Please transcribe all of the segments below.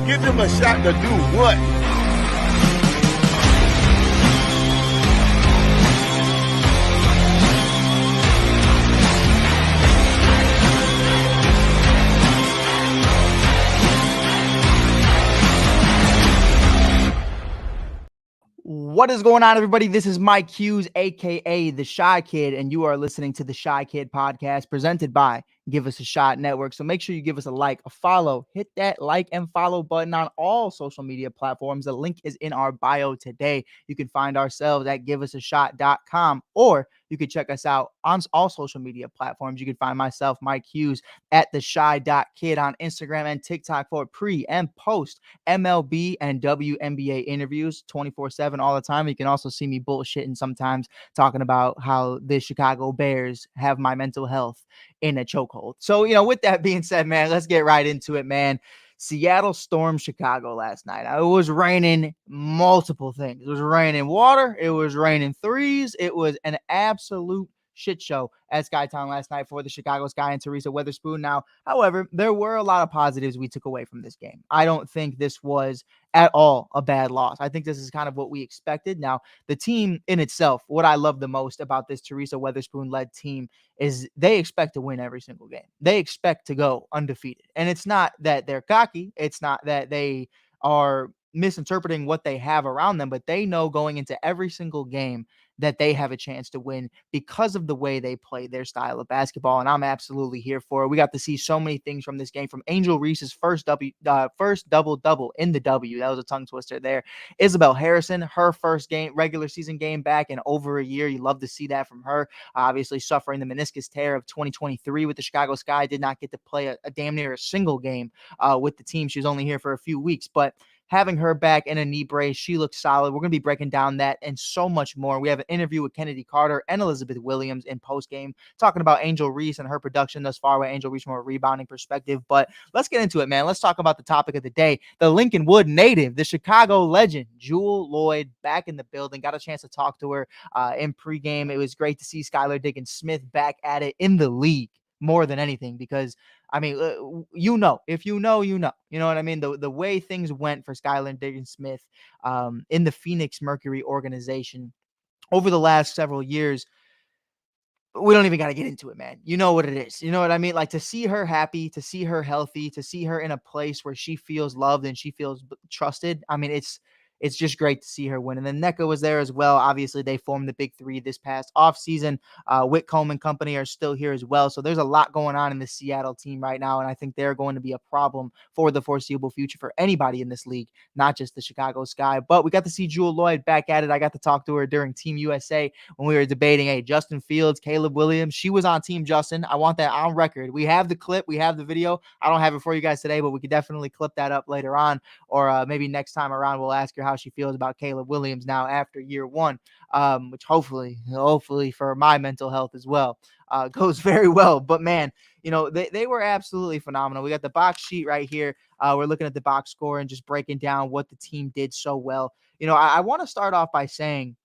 Give them a shot to do what? What is going on, everybody? This is Mike Hughes, aka the Shy Kid, and you are listening to the Shy Kid podcast presented by Give Us a Shot Network. So make sure you give us a like, a follow, hit that like and follow button on all social media platforms. The link is in our bio today. You can find ourselves at giveusashot.com, or you can check us out on all social media platforms. You can find myself, Mike Hughes, at the Shy.Kid on Instagram and TikTok for pre and post MLB and WNBA interviews 24/7 all the time. You can also see me bullshitting sometimes, talking about how the Chicago Bears have my mental health in a chokehold. So, with that being said, man, let's get right into it, man. Seattle stormed Chicago last night. It was raining multiple things. It was raining water. It was raining threes. It was an absolute shit show at Skytown last night for the Chicago Sky and Teresa Weatherspoon. Now, however, there were a lot of positives we took away from this game. I don't think this was at all a bad loss. I think this is kind of what we expected. Now, the team in itself, what I love the most about this Teresa Weatherspoon-led team is they expect to win every single game. They expect to go undefeated. And it's not that they're cocky. It's not that they are misinterpreting what they have around them, but they know going into every single game that they have a chance to win because of the way they play their style of basketball. And I'm absolutely here for it. We got to see so many things from this game, from Angel Reese's first double-double in the W. That was a tongue twister there. Isabel Harrison, her first regular season game back in over a year. You love to see that from her. Obviously suffering the meniscus tear of 2023 with the Chicago Sky. Did not get to play a damn near a single game with the team. She was only here for a few weeks, but having her back in a knee brace, she looks solid. We're going to be breaking down that and so much more. We have an interview with Kennedy Carter and Elizabeth Williams in postgame, talking about Angel Reese and her production thus far with Angel Reese from a rebounding perspective. But let's get into it, man. Let's talk about the topic of the day. The Lincolnwood native, the Chicago legend, Jewell Loyd, back in the building. Got a chance to talk to her in pregame. It was great to see Skylar Diggins-Smith back at it in the league more than anything, because I mean, if you know, you know what I mean? The way things went for Skylar Diggins-Smith in the Phoenix Mercury organization over the last several years, we don't even got to get into it, man. You know what it is. You know what I mean? Like, to see her happy, to see her healthy, to see her in a place where she feels loved and she feels trusted. I mean, it's just great to see her win. And then NECA was there as well. Obviously, they formed the big three this past offseason. Whitcomb and company are still here as well. So there's a lot going on in the Seattle team right now, and I think they're going to be a problem for the foreseeable future for anybody in this league, not just the Chicago Sky. But we got to see Jewell Loyd back at it. I got to talk to her during Team USA when we were debating, hey, Justin Fields, Caleb Williams. She was on Team Justin. I want that on record. We have the clip. We have the video. I don't have it for you guys today, but we could definitely clip that up later on, or maybe next time around we'll ask her how she feels about Caleb Williams now after year one, which hopefully for my mental health as well, goes very well. But man, they were absolutely phenomenal. We got the box sheet right here. We're looking at the box score and just breaking down what the team did so well. I want to start off by saying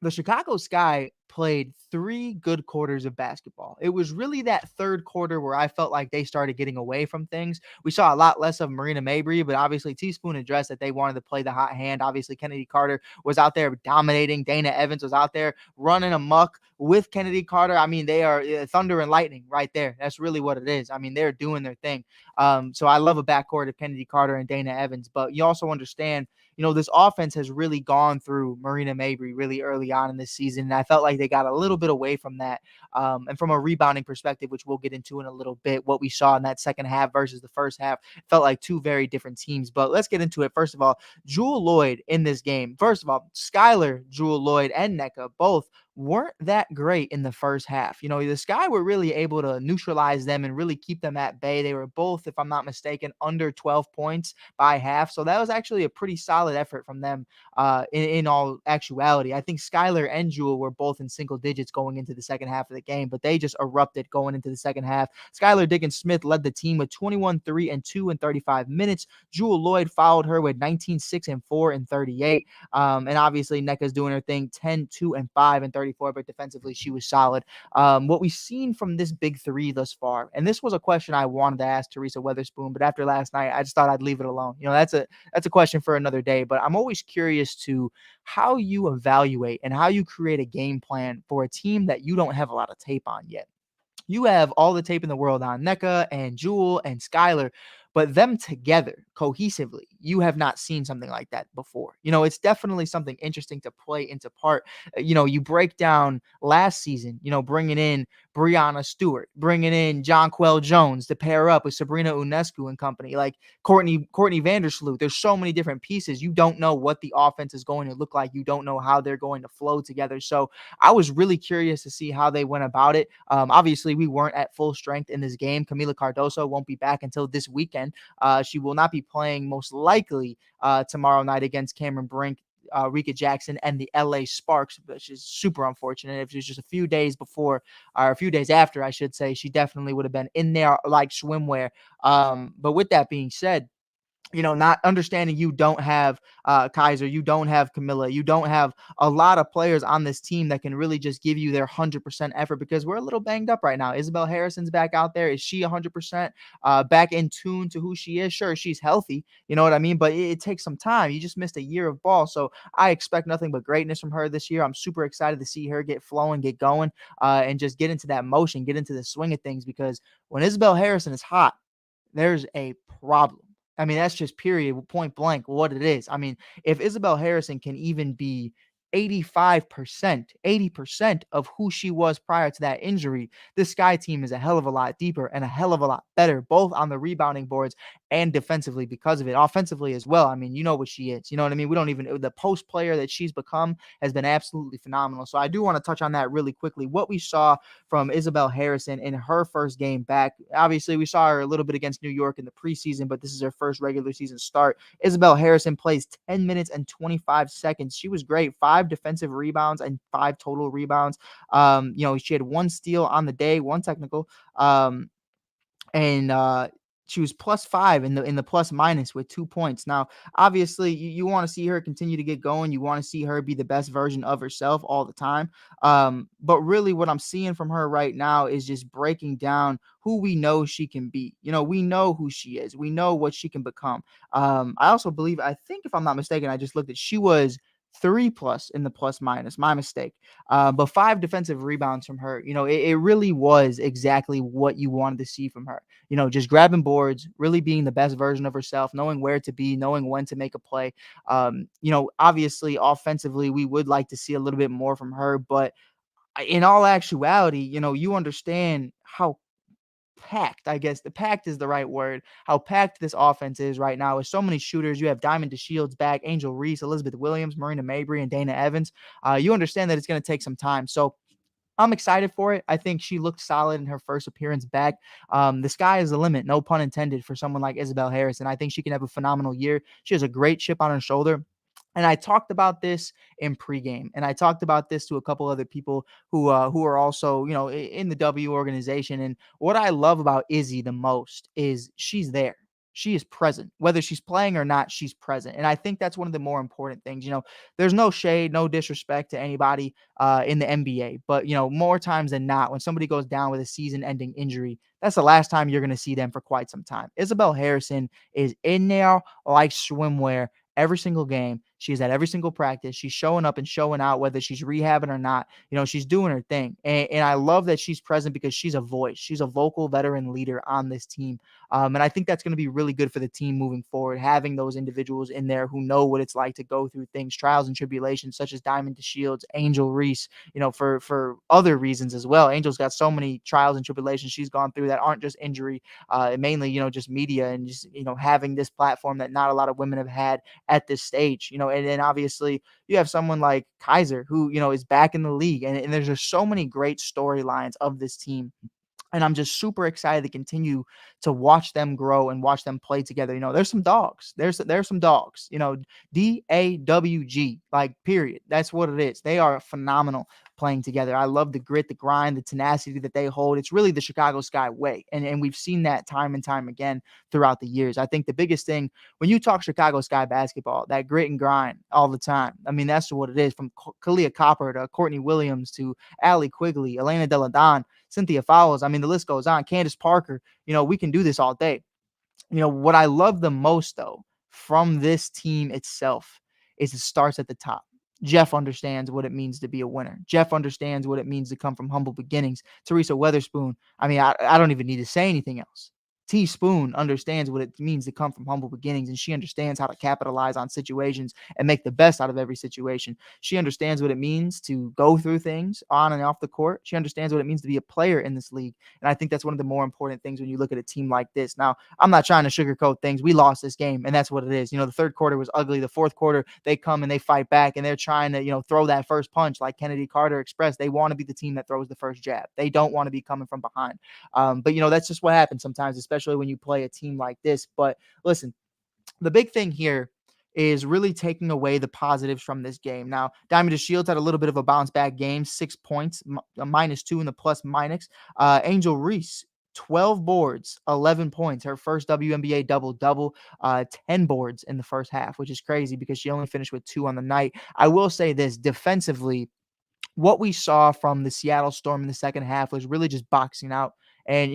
the Chicago Sky played 3 good quarters of basketball. It was really that third quarter where I felt like they started getting away from things. We saw a lot less of Marina Mabry, but obviously Teaspoon addressed that they wanted to play the hot hand. Obviously, Kennedy Carter was out there dominating. Dana Evans was out there running amok with Kennedy Carter. I mean, they are thunder and lightning right there. That's really what it is. I mean, they're doing their thing. So I love a backcourt of Kennedy Carter and Dana Evans, but you also understand, this offense has really gone through Marina Mabry really early on in this season. And I felt like they got a little bit away from that. And from a rebounding perspective, which we'll get into in a little bit, what we saw in that second half versus the first half felt like 2 very different teams. But let's get into it. First of all, Jewell Loyd in this game. First of all, Skylar, Jewell Loyd, and NECA both weren't that great in the first half. The Sky were really able to neutralize them and really keep them at bay. They were both, if I'm not mistaken, under 12 points by half. So that was actually a pretty solid effort from them in all actuality. I think Skylar and Jewel were both in single digits going into the second half of the game, but they just erupted going into the second half. Skylar Diggins Smith led the team with 21, 3, and 2 in 35 minutes. Jewel Lloyd followed her with 19, 6, and 4 in 38. And obviously, NECA's doing her thing 10, 2, and 5 in 34, but defensively, she was solid. What we've seen from this big three thus far, and this was a question I wanted to ask Teresa Weatherspoon, but after last night, I just thought I'd leave it alone. That's a question for another day, but I'm always curious to how you evaluate and how you create a game plan for a team that you don't have a lot of tape on yet. You have all the tape in the world on NECA and Jewel and Skylar, but them together cohesively, you have not seen something like that before. It's definitely something interesting to play into part. You break down last season, bringing in Brianna Stewart, bringing in Jonquel Jones to pair up with Sabrina Unescu and company, like Courtney Vandersloot. There's so many different pieces. You don't know what the offense is going to look like. You don't know how they're going to flow together. So I was really curious to see how they went about it. Obviously, we weren't at full strength in this game. Camila Cardoso won't be back until this weekend. She will not be playing most likely tomorrow night against Cameron Brink, Rika Jackson, and the LA Sparks, which is super unfortunate. If it was just a few days before, or a few days after, I should say, she definitely would have been in there like swimwear. But with that being said, not understanding you don't have Kaiser, you don't have Camilla, you don't have a lot of players on this team that can really just give you their 100% effort because we're a little banged up right now. Isabel Harrison's back out there. Is she 100% back in tune to who she is? Sure, she's healthy. You know what I mean? But it takes some time. You just missed a year of ball. So I expect nothing but greatness from her this year. I'm super excited to see her get flowing, get going, and just get into that motion, get into the swing of things because when Isabel Harrison is hot, there's a problem. I mean, that's just period, point blank, what it is. I mean, if Isabel Harrison can even be 85%, 80% of who she was prior to that injury, this Sky team is a hell of a lot deeper and a hell of a lot better, both on the rebounding boards and defensively because of it. Offensively as well. I mean, you know what she is. You know what I mean? We don't even, the post player that she's become has been absolutely phenomenal. So I do want to touch on that really quickly. What we saw from Isabel Harrison in her first game back. Obviously, we saw her a little bit against New York in the preseason, but this is her first regular season start. Isabel Harrison plays 10 minutes and 25 seconds. She was great. 5 defensive rebounds and 5 total rebounds. She had 1 steal on the day, 1 technical. And she was +5 in the plus minus with 2 points. Now, obviously, you want to see her continue to get going. You want to see her be the best version of herself all the time. But really, what I'm seeing from her right now is just breaking down who we know she can be. We know who she is. We know what she can become. I also believe, I think if I'm not mistaken, I just looked at, she was 3+ in the plus minus, my mistake. But 5 defensive rebounds from her. It really was exactly what you wanted to see from her. Just grabbing boards, really being the best version of herself, knowing where to be, knowing when to make a play. Obviously, offensively, we would like to see a little bit more from her, but in all actuality, you understand how packed, I guess the packed is the right word, how packed this offense is right now with so many shooters. You have Diamond DeShields back, Angel Reese, Elizabeth Williams, Marina Mabry, and Dana Evans. You understand that it's going to take some time. So I'm excited for it. I think she looked solid in her first appearance back. The sky is the limit, no pun intended, for someone like Isabel Harrison. I think she can have a phenomenal year. She has a great chip on her shoulder. And I talked about this in pregame, and I talked about this to a couple other people who are also, in the W organization. And what I love about Izzy the most is she's there. She is present, whether she's playing or not. She's present, and I think that's one of the more important things. There's no shade, no disrespect to anybody in the NBA, but more times than not, when somebody goes down with a season-ending injury, that's the last time you're going to see them for quite some time. Isabel Harrison is in there like swimwear every single game. She's at every single practice. She's showing up and showing out, whether she's rehabbing or not. She's doing her thing. And I love that she's present because she's a voice. She's a vocal veteran leader on this team. And I think that's going to be really good for the team moving forward, having those individuals in there who know what it's like to go through things, trials and tribulations, such as Diamond DeShields, Angel Reese, for other reasons as well. Angel's got so many trials and tribulations she's gone through that aren't just injury, mainly, just media and just, having this platform that not a lot of women have had at this stage, and then obviously you have someone like Kaiser who, is back in the league, and there's just so many great storylines of this team. And I'm just super excited to continue to watch them grow and watch them play together. There's some dogs. There's some dogs. DAWG, like, period. That's what it is. They are phenomenal playing together. I love the grit, the grind, the tenacity that they hold. It's really the Chicago Sky way. And we've seen that time and time again throughout the years. I think the biggest thing when you talk Chicago Sky basketball, that grit and grind all the time. I mean, that's what it is, from Kalia Copper to Courtney Williams to Allie Quigley, Elena Deladon, Cynthia Fowles. I mean, the list goes on. Candace Parker. We can do this all day. What I love the most, though, from this team itself is it starts at the top. Jeff understands what it means to be a winner. Jeff understands what it means to come from humble beginnings. Teresa Weatherspoon, I mean, I don't even need to say anything else. T Spoon understands what it means to come from humble beginnings, and she understands how to capitalize on situations and make the best out of every situation. She understands what it means to go through things on and off the court. She understands what it means to be a player in this league. And I think that's one of the more important things when you look at a team like this. Now, I'm not trying to sugarcoat things. We lost this game, and that's what it is. The third quarter was ugly. The fourth quarter, they come and they fight back, and they're trying to, throw that first punch like Kennedy Carter expressed. They want to be the team that throws the first jab. They don't want to be coming from behind. But that's just what happens sometimes, especially when you play a team like this. But listen, the big thing here is really taking away the positives from this game. Now, Diamond DeShields had a little bit of a bounce back game, 6 points, a -2 in the plus minus. Angel Reese, 12 boards, 11 points, her first WNBA double-double, 10 boards in the first half, which is crazy because she only finished with 2 on the night. I will say this, defensively, what we saw from the Seattle Storm in the second half was really just boxing out. And,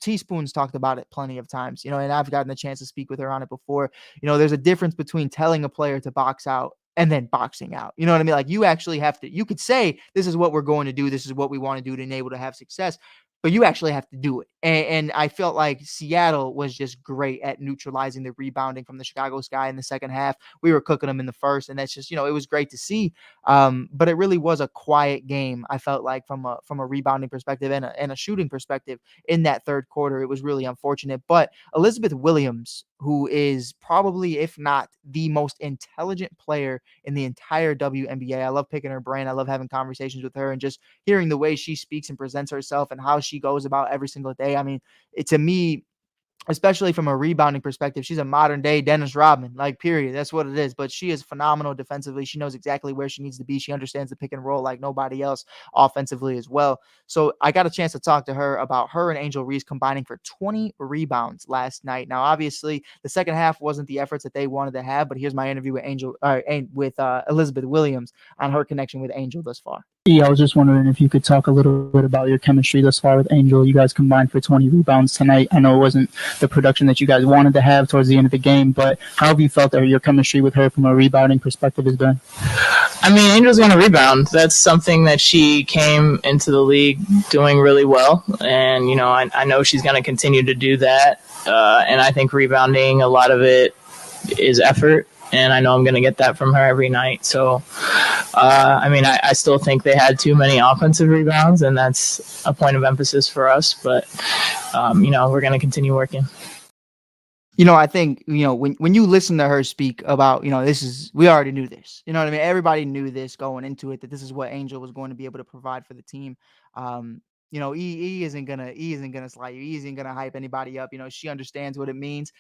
Teaspoon's talked about it plenty of times, and I've gotten the chance to speak with her on it before. There's a difference between telling a player to box out and then boxing out. You know what I mean? Like, you actually have to, you could say, this is what we're going to do. This is what we want to do to enable to have success. But you actually have to do it. And I felt like Seattle was just great at neutralizing the rebounding from the Chicago Sky in the second half. We were cooking them in the first, and that's just, it was great to see. But it really was a quiet game, I felt like, from a rebounding perspective and a shooting perspective in that third quarter. It was really unfortunate. But Elizabeth Williams, who is probably, if not the most intelligent player in the entire WNBA. I love picking her brain. I love having conversations with her and just hearing the way she speaks and presents herself and how she goes about every single day. I mean, to me, especially from a rebounding perspective, she's a modern day Dennis Rodman, like, period. That's what it is. But she is phenomenal defensively. She knows exactly where she needs to be. She understands the pick and roll like nobody else offensively as well. So I got a chance to talk to her about her and Angel Reese combining for 20 rebounds last night. Now, obviously, the second half wasn't the efforts that they wanted to have, but here's my interview with Elizabeth Williams on her connection with Angel thus far. Yeah, I was just wondering if you could talk a little bit about your chemistry thus far with Angel. You guys combined for 20 rebounds tonight. I know it wasn't the production that you guys wanted to have towards the end of the game, but how have you felt that your chemistry with her from a rebounding perspective has been? I mean, Angel's going to rebound. That's something that she came into the league doing really well, and, I know she's going to continue to do that, and I think rebounding, a lot of it is effort. And I know I'm going to get that from her every night. So, I still think they had too many offensive rebounds, and that's a point of emphasis for us. But, we're going to continue working. I think, when you listen to her speak about, we already knew this. You know what I mean? Everybody knew this going into it, that this is what Angel was going to be able to provide for the team. E isn't gonna slide you. E isn't gonna hype anybody up. She understands what it means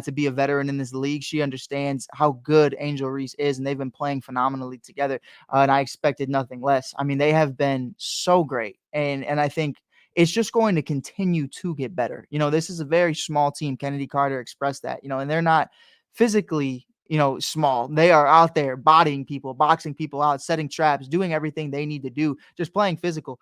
to be a veteran in this league. She understands how good Angel Reese is, and they've been playing phenomenally together. And I expected nothing less. I mean, they have been so great, and I think it's just going to continue to get better. This is a very small team. Kennedy Carter expressed that. And they're not physically, small. They are out there bodying people, boxing people out, setting traps, doing everything they need to do, just playing physical.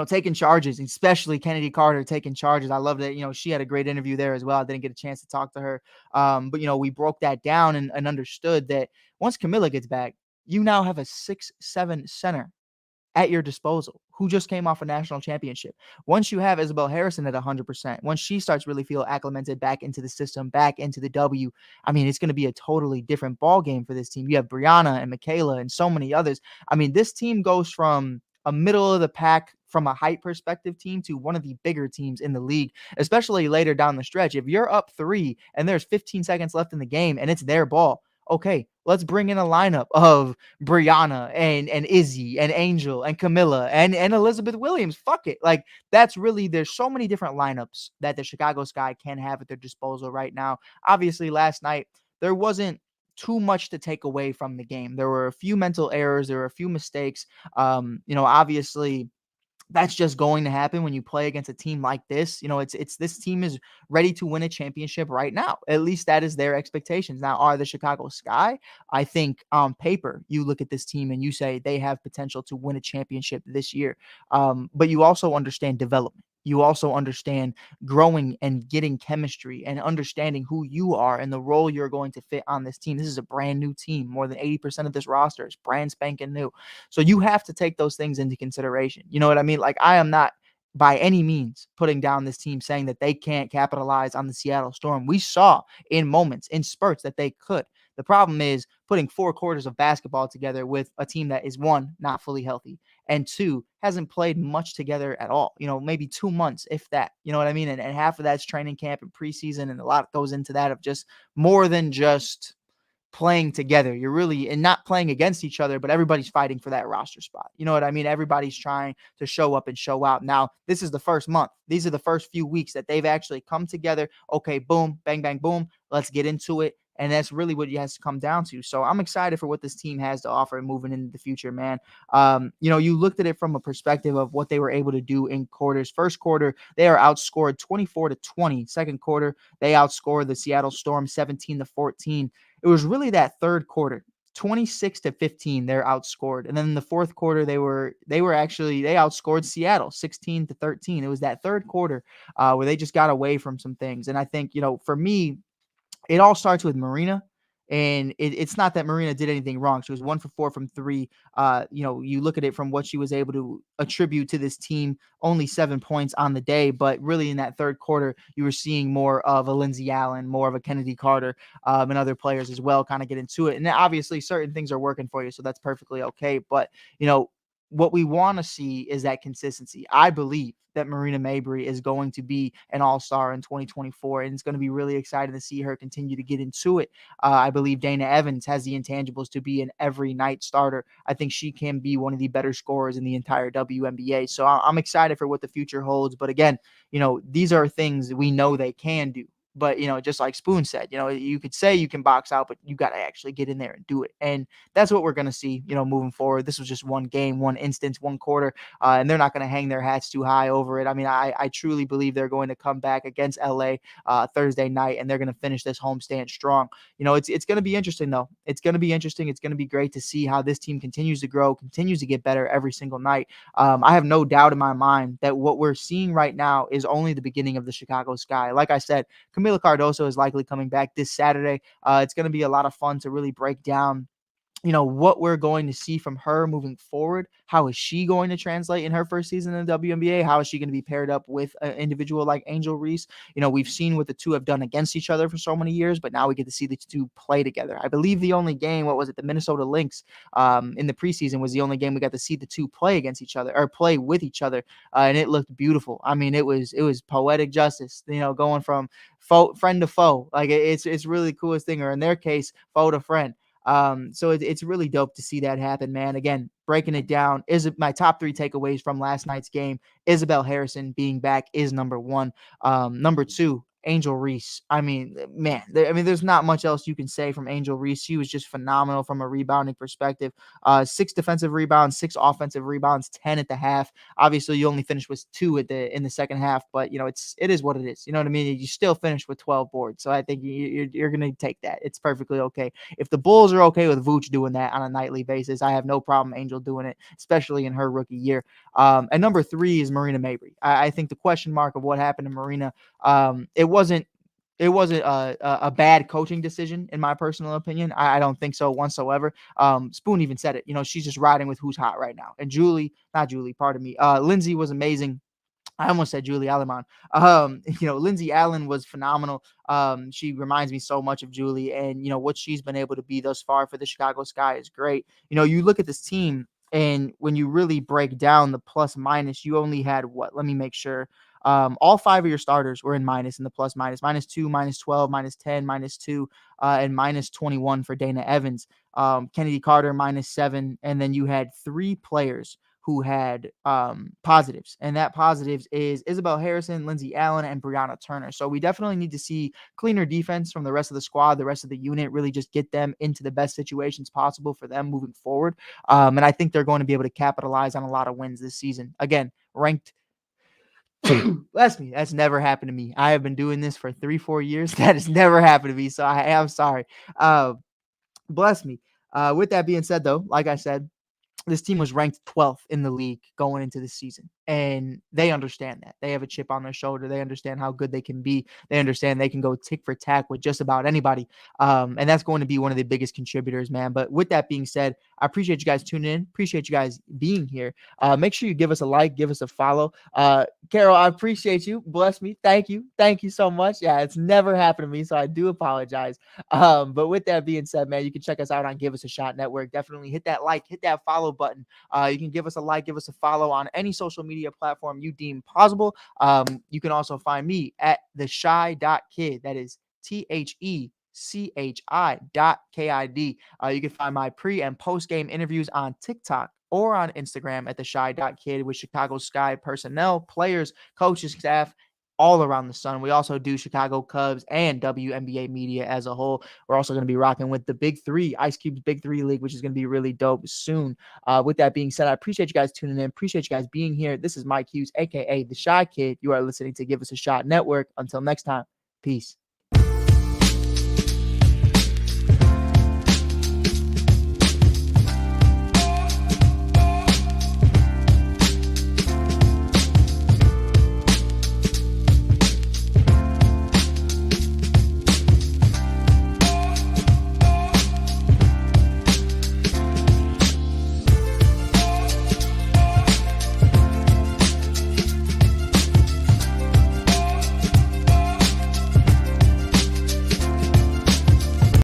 Taking charges, especially Kennedy Carter taking charges. I love that, she had a great interview there as well. I didn't get a chance to talk to her. But, we broke that down and understood that once Camilla gets back, you now have a 6'7" center at your disposal who just came off a national championship. Once you have Isabel Harrison at 100%, once she starts really feel acclimated back into the system, back into the W, I mean, it's going to be a totally different ball game for this team. You have Brianna and Michaela and so many others. I mean, this team goes from a middle of the pack from a height perspective team to one of the bigger teams in the league, especially later down the stretch. If you're up 3 and there's 15 seconds left in the game and it's their ball, Okay, let's bring in a lineup of Brianna and Izzy and Angel and Camilla and Elizabeth Williams. Fuck it. Like, that's really, there's so many different lineups that the Chicago Sky can have at their disposal right now. Obviously, last night there wasn't too much to take away from the game. There were a few mental errors, there were a few mistakes. Obviously that's just going to happen when you play against a team like this. It's this team is ready to win a championship right now. At least that is their expectations. Now, are the Chicago Sky? I think on paper, you look at this team and you say they have potential to win a championship this year. But you also understand development. You also understand growing and getting chemistry and understanding who you are and the role you're going to fit on this team. This is a brand new team. More than 80% of this roster is brand spanking new. So you have to take those things into consideration. You know what I mean? Like, I am not by any means putting down this team saying that they can't capitalize on the Seattle Storm. We saw in moments, in spurts, that they could. The problem is putting 4 quarters of basketball together with a team that is, one, not fully healthy, and two, hasn't played much together at all. Maybe 2 months, if that. You know what I mean? And half of that's training camp and preseason, and a lot goes into that of just more than just playing together. You're really, and not playing against each other, but everybody's fighting for that roster spot. You know what I mean? Everybody's trying to show up and show out. Now, this is the first month. These are the first few weeks that they've actually come together. Okay, boom, bang, bang, boom. Let's get into it. And that's really what it has to come down to. So I'm excited for what this team has to offer moving into the future, man. You looked at it from a perspective of what they were able to do in quarters. First quarter, they are outscored 24-20. Second quarter, they outscored the Seattle Storm 17-14. It was really that third quarter, 26-15, they're outscored. And then in the fourth quarter, they outscored Seattle 16-13. It was that third quarter where they just got away from some things. And I think, for me, it all starts with Marina. And it's not that Marina did anything wrong. She was 1 for 4 from 3. You look at it from what she was able to attribute to this team, only 7 points on the day. But really in that third quarter, you were seeing more of a Lindsey Allen, more of a Kennedy Carter, and other players as well kind of get into it. And obviously certain things are working for you, so that's perfectly okay. But, what we want to see is that consistency. I believe that Marina Mabrey is going to be an all-star in 2024, and it's going to be really exciting to see her continue to get into it. I believe Dana Evans has the intangibles to be an every night starter. I think she can be one of the better scorers in the entire WNBA. So I'm excited for what the future holds. But again, these are things we know they can do. But, just like Spoon said, you could say you can box out, but you got to actually get in there and do it. And that's what we're going to see, moving forward. This was just one game, one instance, one quarter, and they're not going to hang their hats too high over it. I mean, I truly believe they're going to come back against LA Thursday night, and they're going to finish this homestand strong. It's going to be interesting, though. It's going to be interesting. It's going to be great to see how this team continues to grow, continues to get better every single night. I have no doubt in my mind that what we're seeing right now is only the beginning of the Chicago Sky. Like I said, Camila Cardoso is likely coming back this Saturday. It's going to be a lot of fun to really break down what we're going to see from her moving forward. How is she going to translate in her first season in the WNBA? How is she going to be paired up with an individual like Angel Reese? We've seen what the two have done against each other for so many years, but now we get to see the two play together. I believe the only game, the Minnesota Lynx in the preseason was the only game we got to see the two play against each other or play with each other. And it looked beautiful. I mean, it was poetic justice, going from friend to foe. Like it's really the coolest thing, or in their case, foe to friend. So it's really dope to see that happen, man. Again, breaking it down, is my top 3 takeaways from last night's game. Isabel Harrison being back is number 1. Number 2, Angel Reese. I mean, man, there's not much else you can say from Angel Reese. She was just phenomenal from a rebounding perspective. 6 defensive rebounds, 6 offensive rebounds, 10 at the half. Obviously, you only finished with 2 in the second half, but it is what it is. You know what I mean? You still finished with 12 boards, so I think you're gonna take that. It's perfectly okay. If the Bulls are okay with Vooch doing that on a nightly basis, I have no problem Angel doing it, especially in her rookie year. And number 3 is Marina Mabrey. I think the question mark of what happened to Marina, it wasn't a bad coaching decision in my personal opinion. I don't think so whatsoever. Spoon even said it. She's just riding with who's hot right now. And Lindsay was amazing. I almost said Julie Alleman. Lindsey Allen was phenomenal. She reminds me so much of Julie, and what she's been able to be thus far for the Chicago Sky is great. You look at this team, and when you really break down the plus minus, you only had what? Let me make sure. All 5 of your starters were in minus, in the plus minus, -2, -12, -10, -2, and -21 for Dana Evans. Kennedy Carter -7, and then you had 3 players who had positives, and that positives is Isabel Harrison, Lindsey Allen, and Brianna Turner. So we definitely need to see cleaner defense from the rest of the squad, the rest of the unit, really just get them into the best situations possible for them moving forward. And I think they're going to be able to capitalize on a lot of wins this season. Again, ranked. Bless me. That's never happened to me. I have been doing this for 3-4 years. That has never happened to me. So I am sorry. Bless me. With that being said, though, like I said, this team was ranked 12th in the league going into this season, and they understand that. They have a chip on their shoulder. They understand how good they can be. They understand they can go tick for tack with just about anybody, and that's going to be one of the biggest contributors, man. But with that being said, I appreciate you guys tuning in. Appreciate you guys being here. Make sure you give us a like, give us a follow. Carol, I appreciate you. Bless me. Thank you. Thank you so much. Yeah, it's never happened to me, so I do apologize. But with that being said, man, you can check us out on Give Us a Shot Network. Definitely hit that like, hit that follow button. You can give us a like, give us a follow on any social media platform you deem possible. You can also find me at theshy.kid. That is THECHI.KID. You can find my pre and post game interviews on TikTok or on Instagram at theshy.kid with Chicago Sky personnel, players, coaches, staff, all around the sun. We also do Chicago Cubs and WNBA media as a whole. We're also going to be rocking with the Big Three, Ice Cube's Big Three League, which is going to be really dope soon. With that being said, I appreciate you guys tuning in. Appreciate you guys being here. This is Mike Hughes, aka The Shy Kid. You are listening to Give Us a Shot Network. Until next time, peace.